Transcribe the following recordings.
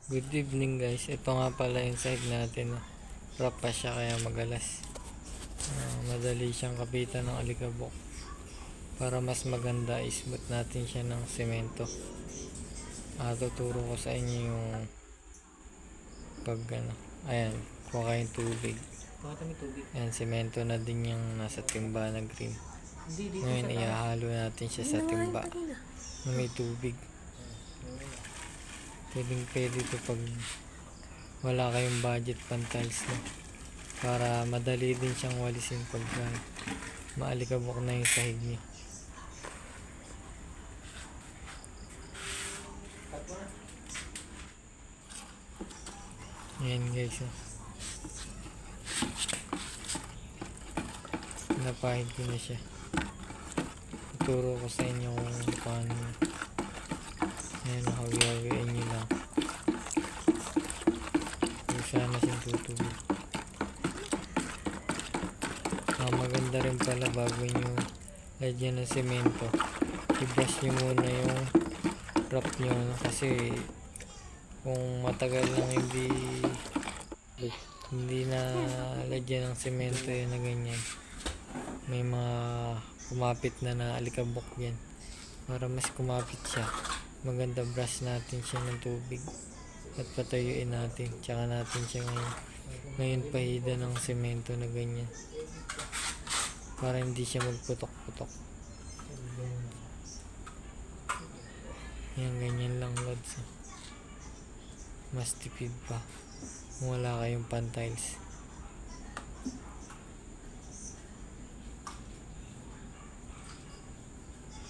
Good evening guys. Ito nga pala yung side natin. Rough pa siya kaya magalas. Madali siyang kapitan ng alikabok. Para mas maganda, ismooth natin siya ng semento. Tuturo ko sa inyo yung ayan, kuha kayong tubig. Ayan, semento na din yung nasa timba na green. Ngayon ihahalo natin siya sa timba na may tubig. Pwede ito pag wala kayong budget pan tiles na, para madali din siyang walisin pag maalikabok na yung sahig niya. Ayan guys, napahid ko na siya. Tuturo ko sa inyo kung paano. Ayan, hawi-hawiin nyo lang. Sana siyang tutubig. Maganda rin pala bago nyo lagyan ng semento, i-brush nyo muna yung rough nyo, kasi kung matagal lang hindi na lagyan ng semento yun na ganyan, may mga kumapit na alikabok yan. Para mas kumapit siya, maganda brush natin siya ng tubig at patayuin natin, tsaka natin siya ngayon pahida ng semento na ganyan, para hindi siya magputok-putok. Yan, ganyan lang lods. Mas tipid pa kung wala kayong pan tiles.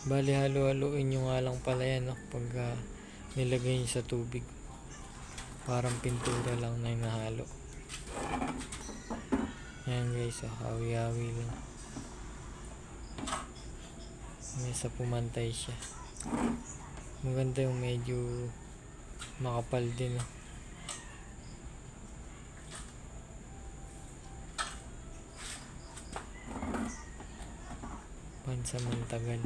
Bali halo-haloin nyo nga lang pala yan, pag nilagay nyo sa tubig. Parang pintura lang na hinahalo. Yan guys, hawi-hawi lang. Sa pumantay siya. Maganda yung medyo makapal din. Pansamantagal.